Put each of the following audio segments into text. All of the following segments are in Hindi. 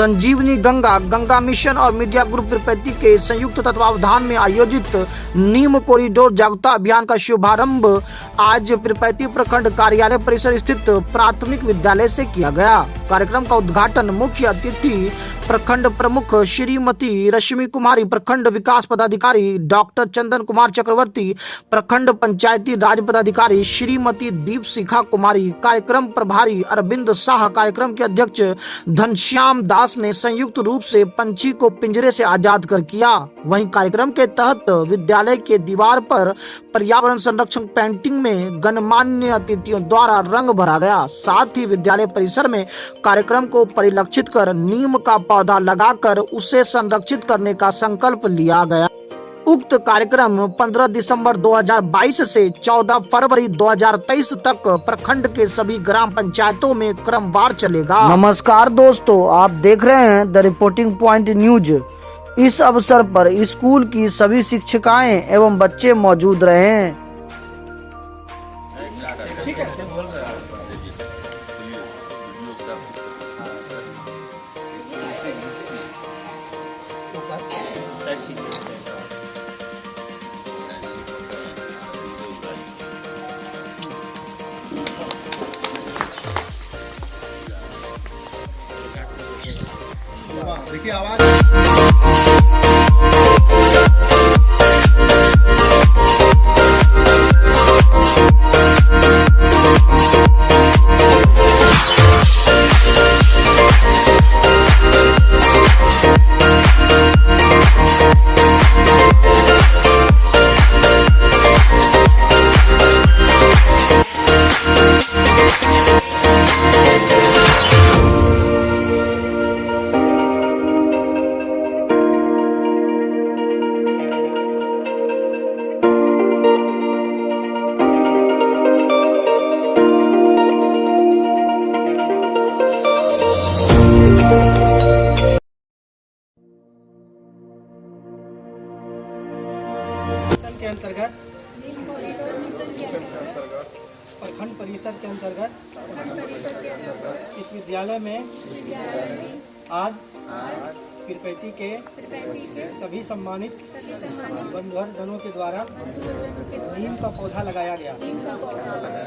संजीवनी गंगा गंगा मिशन और मीडिया ग्रुप पीरपैंती के संयुक्त तत्वावधान में आयोजित नीम कॉरिडोर जागरूकता अभियान का शुभारंभ आज पीरपैंती प्रखंड कार्यालय परिसर स्थित प्राथमिक विद्यालय से किया गया। कार्यक्रम का उद्घाटन मुख्य अतिथि प्रखंड प्रमुख श्रीमती रश्मि कुमारी, प्रखंड विकास पदाधिकारी डॉक्टर चंदन कुमार चक्रवर्ती, प्रखंड पंचायती राज पदाधिकारी श्रीमती दीप शिखा कुमारी, कार्यक्रम प्रभारी अरविंद शाह, कार्यक्रम के अध्यक्ष घनश्याम दास ने संयुक्त रूप से पंछी को पिंजरे से आजाद कर किया। वहीं कार्यक्रम के तहत विद्यालय के दीवार पर पर्यावरण संरक्षण पेंटिंग में गणमान्य अतिथियों द्वारा रंग भरा गया। साथ ही विद्यालय परिसर में कार्यक्रम को परिलक्षित कर नीम का पौधा लगाकर उसे संरक्षित करने का संकल्प लिया गया। उक्त कार्यक्रम 15 दिसंबर 2022 से 14 फरवरी 2023 तक प्रखंड के सभी ग्राम पंचायतों में क्रमवार चलेगा। नमस्कार दोस्तों, आप देख रहे हैं द रिपोर्टिंग पॉइंट न्यूज। इस अवसर पर स्कूल की सभी शिक्षिकाएं एवं बच्चे मौजूद रहे हैं। देखिए आवाज के अंतर्गत प्रखंड परिषद के अंतर्गत इस विद्यालय में आज पीरपैंती के सभी सम्मानित बंधुवर जनों के द्वारा नीम का पौधा लगाया गया।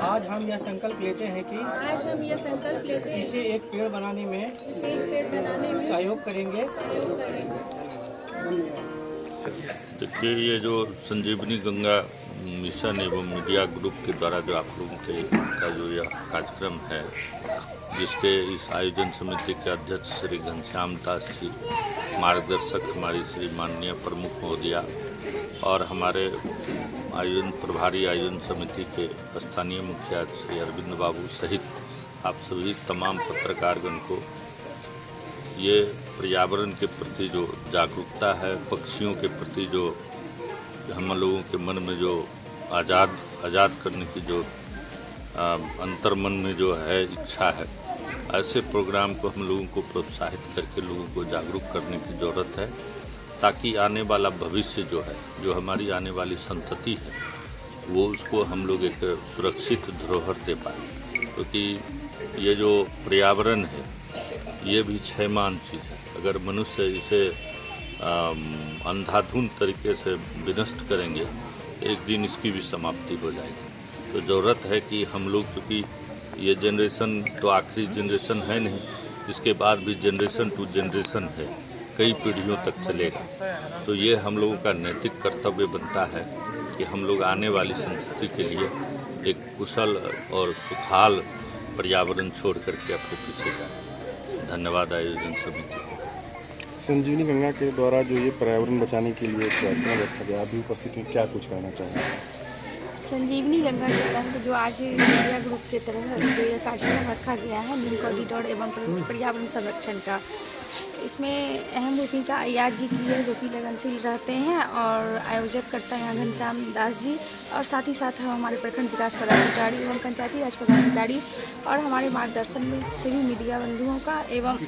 आज हम यह संकल्प लेते हैं कि इसे एक पेड़ बनाने में सहयोग करेंगे। देखिए, ये जो संजीवनी गंगा मिशन एवं मीडिया ग्रुप के द्वारा जो आप लोगों के का जो यह कार्यक्रम है, जिसके इस आयोजन समिति के अध्यक्ष श्री घनश्याम दास जी, मार्गदर्शक हमारी श्री माननीय प्रमुख महोदया और हमारे आयोजन प्रभारी आयोजन समिति के स्थानीय मुखिया श्री अरविंद बाबू सहित आप सभी तमाम पत्रकारगण को ये पर्यावरण के प्रति जो जागरूकता है, पक्षियों के प्रति जो हम लोगों के मन में जो आज़ाद करने की जो अंतर्मन में जो है इच्छा है, ऐसे प्रोग्राम को हम लोगों को प्रोत्साहित करके लोगों को जागरूक करने की ज़रूरत है, ताकि आने वाला भविष्य जो है, जो हमारी आने वाली संतति है, वो उसको हम लोग एक सुरक्षित धरोहर दे पाएँ। क्योंकि ये जो पर्यावरण है ये भी क्षयमान चीज़ है। अगर मनुष्य इसे अंधाधुंध तरीके से विनष्ट करेंगे, एक दिन इसकी भी समाप्ति हो जाएगी। तो ज़रूरत है कि हम लोग, क्योंकि ये जनरेशन तो आखिरी जनरेशन है नहीं, इसके बाद भी जनरेशन टू जनरेशन है, कई पीढ़ियों तक चलेगा। तो ये हम लोगों का नैतिक कर्तव्य बनता है कि हम लोग आने वाली संस्कृति के लिए एक कुशल और सुखाल पर्यावरण छोड़ करके अपने पीछे जाए। धन्यवाद आयोजन समिति को। संजीवनी गंगा के द्वारा जो ये पर्यावरण बचाने के लिए कार्यक्रम रखा गया, अभी उपस्थित में क्या कुछ कहना चाहेंगे? संजीवनी गंगा के तहत जो आज मीडिया ग्रुप के तरह जो ये कार्यक्रम रखा गया है नीम कॉरिडोर एवं पर्यावरण संरक्षण का, इसमें अहम भूमिका अय्याज जी की है, जो कि लगनशील रहते हैं और आयोजक करता है यहाँ घनश्याम दास जी, और साथ ही साथ हमारे प्रखंड विकास पदाधिकारी एवं पंचायती राज पदाधिकारी और हमारे मार्गदर्शन में सभी मीडिया बंधुओं का एवं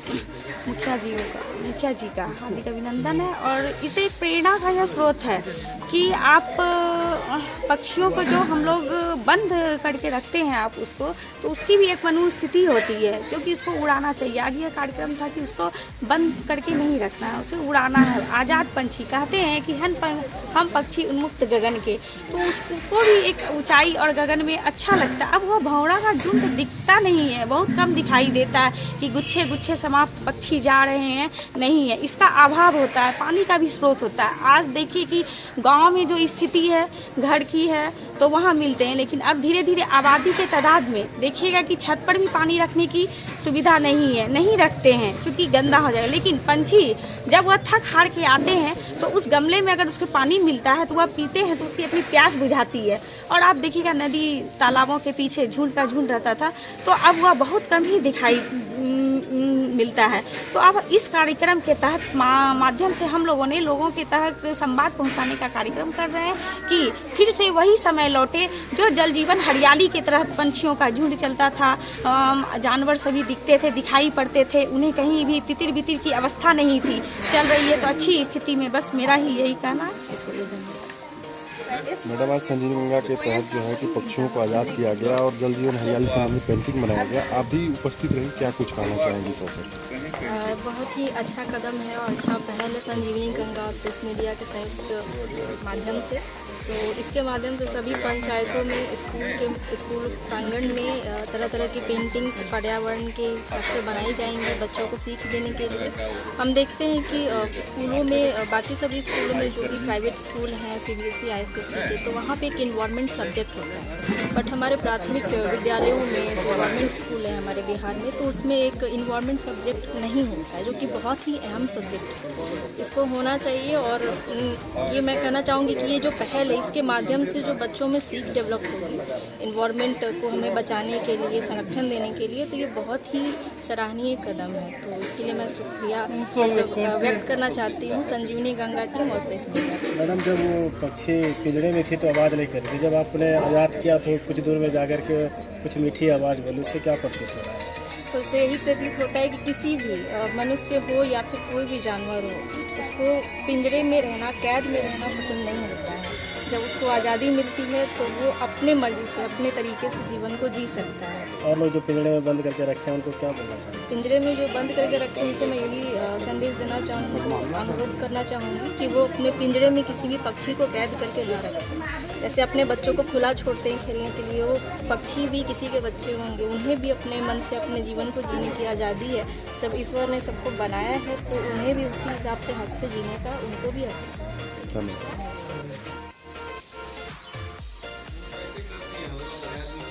मुखिया जी का हार्दिक अभिनंदन है। और इसे प्रेरणा का यह स्रोत है कि आप पक्षियों को जो हम लोग बंद करके रखते हैं आप उसको, तो उसकी भी एक मनोस्थिति होती है, क्योंकि इसको उड़ाना चाहिए। आगे यह कार्यक्रम था कि उसको बंद करके नहीं रखना है, उसे उड़ाना है। आज़ाद पंछी कहते हैं कि हम पक्षी उन्मुक्त गगन के, तो उसको भी एक ऊंचाई और गगन में अच्छा लगता है। अब वह भौरा का झुंड दिखता नहीं है, बहुत कम दिखाई देता है कि गुच्छे गुच्छे समाप्त पक्षी जा रहे हैं, नहीं है। इसका अभाव होता है, पानी का भी स्रोत होता है। आज देखिए कि गाँव में जो स्थिति है घर की है तो वहाँ मिलते हैं, लेकिन अब धीरे धीरे आबादी के तादाद में देखिएगा कि छत पर भी पानी रखने की सुविधा नहीं है, नहीं रखते हैं क्योंकि गंदा हो जाएगा। लेकिन पंछी जब वह थक हार के आते हैं तो उस गमले में अगर उसको पानी मिलता है तो वह पीते हैं, तो उसकी अपनी प्यास बुझाती है। और आप देखिएगा नदी तालाबों के पीछे झुंड का झुंड रहता था, तो अब वह बहुत कम ही दिखाई मिलता है। तो अब इस कार्यक्रम के तहत माध्यम से हम लोगों ने लोगों के तहत संवाद पहुंचाने का कार्यक्रम कर रहे हैं कि फिर से वही समय लौटे जो जल जीवन हरियाली के तहत पंछियों का झुंड चलता था, जानवर सभी दिखते थे, दिखाई पड़ते थे, उन्हें कहीं भी तितिर बितिर की अवस्था नहीं थी। चल रही है तो अच्छी स्थिति में, बस मेरा ही यही कहना है। इसके लिए धन्यवाद। मैडम, आज संजीवनी गंगा के तहत जो है कि पक्षियों को आज़ाद किया गया और जल जीवन हरियाली संबंधी पेंटिंग बनाया गया, आप भी उपस्थित रही, क्या कुछ कहना चाहेंगे इस अवसर पर? बहुत ही अच्छा कदम है और अच्छा पहल है संजीवनी गंगा और प्रेस मीडिया के संयुक्त माध्यम से। तो इसके माध्यम से सभी पंचायतों में स्कूल प्रांगण में तरह तरह की पेंटिंग्स पर्यावरण के हिसाब से बनाई जाएंगी बच्चों को सीख देने के लिए। हम देखते हैं कि स्कूलों में, बाकी सभी स्कूलों में जो भी प्राइवेट स्कूल हैं CBSE ICSE के, तो वहाँ पे एक इन्वायरमेंट सब्जेक्ट होता है। बट हमारे प्राथमिक विद्यालयों में जो गवर्नमेंट स्कूल है हमारे बिहार में, तो उसमें एक इन्वायरमेंट सब्जेक्ट नहीं होता है, जो कि बहुत ही अहम सब्जेक्ट है। इसको होना चाहिए और ये मैं कहना चाहूँगी कि ये जो पहल है इसके माध्यम से जो बच्चों में सीख डेवलप होगी इन्वायरमेंट को हमें बचाने के लिए, संरक्षण देने के लिए, तो ये बहुत ही सराहनीय कदम है। तो इसके लिए मैं शुक्रिया व्यक्त करना चाहती हूँ संजीवनी गंगा टीम और प्रेस मीडिया। मैडम, जब वो पक्षी पिंजरे में थी तो आवाज़ नहीं कर रही, जब आपने आज़ाद किया तो कुछ दूर में जाकर के कुछ मीठी आवाज़ बोली, उससे क्या प्रतीत हो रहा है? तो उससे यही प्रतीत होता है कि किसी भी मनुष्य हो या फिर कोई भी जानवर हो, उसको पिंजरे में रहना, कैद में रहना पसंद नहीं होता है। जब उसको आज़ादी मिलती है तो वो अपने मर्जी से, अपने तरीके से जीवन को जी सकता है। और लोग जो पिंजरे में बंद करके रखे हैं उनको क्या बोलना चाहिए? पिंजरे में जो बंद करके रखे हैं उनसे मैं यही संदेश देना चाहूँगी, अनुरोध करना चाहूँगी कि वो अपने पिंजरे में किसी भी पक्षी को कैद करके ना रखें। जैसे अपने बच्चों को खुला छोड़ते हैं खेलने के लिए, वो पक्षी भी किसी के बच्चे होंगे, उन्हें भी अपने मन से अपने जीवन को जीने की आज़ादी है। जब ईश्वर ने सबको बनाया है तो उन्हें भी उसी हिसाब से हक से जीने का उनको भी हक है। धन्यवाद।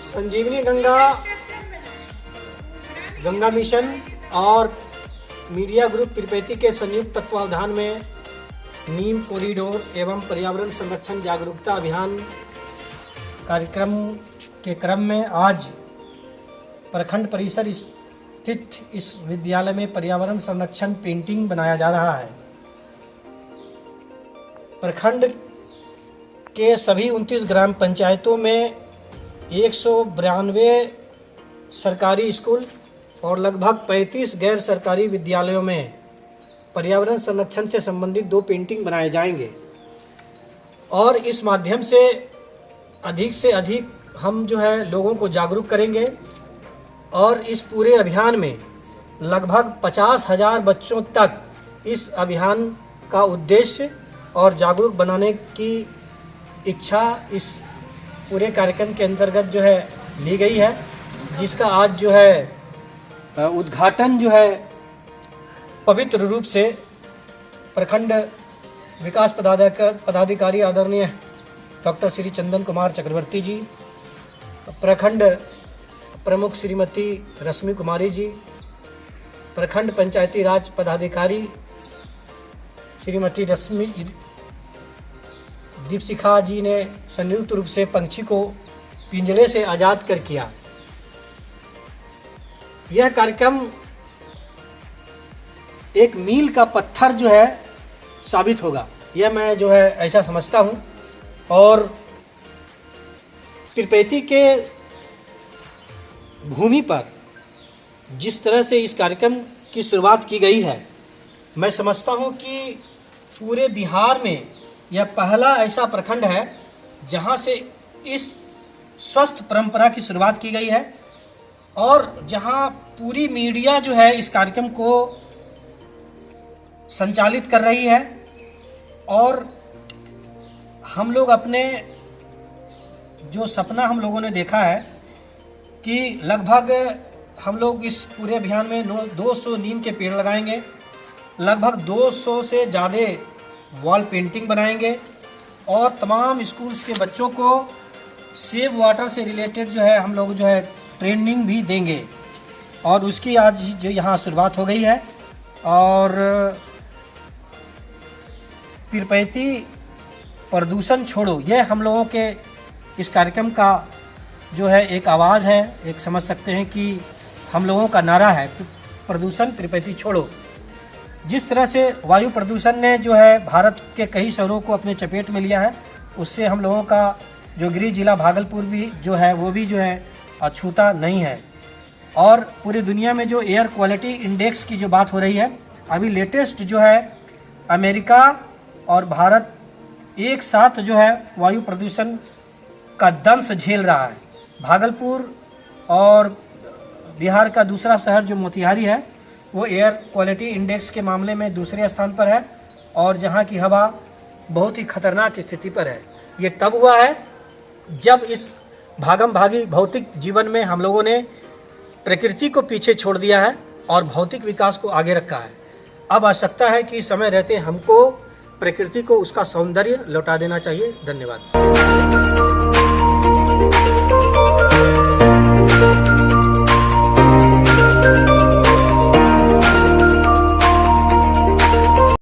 संजीवनी गंगा मिशन और मीडिया ग्रुप पिरपैती के संयुक्त तत्वावधान में नीम कॉरिडोर एवं पर्यावरण संरक्षण जागरूकता अभियान कार्यक्रम के क्रम में आज प्रखंड परिसर स्थित इस विद्यालय में पर्यावरण संरक्षण पेंटिंग बनाया जा रहा है। प्रखंड के सभी 29 ग्राम पंचायतों में 192 सरकारी स्कूल और लगभग 35 गैर सरकारी विद्यालयों में पर्यावरण संरक्षण से संबंधित 2 पेंटिंग बनाए जाएंगे और इस माध्यम से अधिक हम जो है लोगों को जागरूक करेंगे और इस पूरे अभियान में लगभग 50,000 बच्चों तक इस अभियान का उद्देश्य और जागरूक बनाने की इच्छा इस पूरे कार्यक्रम के अंतर्गत जो है ली गई है, जिसका आज जो है उद्घाटन जो है पवित्र रूप से प्रखंड विकास पदाधिकारी आदरणीय डॉक्टर श्री चंदन कुमार चक्रवर्ती जी, प्रखंड प्रमुख श्रीमती रश्मि कुमारी जी, प्रखंड पंचायती राज पदाधिकारी श्रीमती रश्मि दीपशिखा जी ने संयुक्त रूप से पंछी को पिंजरे से आज़ाद कर किया। यह कार्यक्रम एक मील का पत्थर जो है साबित होगा। यह मैं जो है ऐसा समझता हूँ। और पिरपैती के भूमि पर जिस तरह से इस कार्यक्रम की शुरुआत की गई है, मैं समझता हूँ कि पूरे बिहार में यह पहला ऐसा प्रखंड है जहाँ से इस स्वस्थ परंपरा की शुरुआत की गई है और जहाँ पूरी मीडिया जो है इस कार्यक्रम को संचालित कर रही है। और हम लोग अपने जो सपना हम लोगों ने देखा है कि लगभग हम लोग इस पूरे अभियान में 200 नीम के पेड़ लगाएंगे, लगभग 200 से ज़्यादा वॉल पेंटिंग बनाएंगे और तमाम स्कूल्स के बच्चों को सेव वाटर से रिलेटेड जो है हम लोग जो है ट्रेनिंग भी देंगे। और उसकी आज जो यहाँ शुरुआत हो गई है। और पिरपैती प्रदूषण छोड़ो, यह हम लोगों के इस कार्यक्रम का जो है एक आवाज़ है, एक समझ सकते हैं कि हम लोगों का नारा है, प्रदूषण पिरपैती छोड़ो। जिस तरह से वायु प्रदूषण ने जो है भारत के कई शहरों को अपने चपेट में लिया है, उससे हम लोगों का जो गृह जिला भागलपुर भी जो है वो भी जो है अछूता नहीं है। और पूरी दुनिया में जो एयर क्वालिटी इंडेक्स की जो बात हो रही है, अभी लेटेस्ट जो है अमेरिका और भारत एक साथ जो है वायु प्रदूषण का दंश झेल रहा है। भागलपुर और बिहार का दूसरा शहर जो मोतिहारी है वो एयर क्वालिटी इंडेक्स के मामले में दूसरे स्थान पर है और जहां की हवा बहुत ही खतरनाक स्थिति पर है। ये तब हुआ है जब इस भागम भागी भौतिक जीवन में हम लोगों ने प्रकृति को पीछे छोड़ दिया है और भौतिक विकास को आगे रखा है। अब आवश्यकता है कि समय रहते हमको प्रकृति को उसका सौंदर्य लौटा देना चाहिए। धन्यवाद।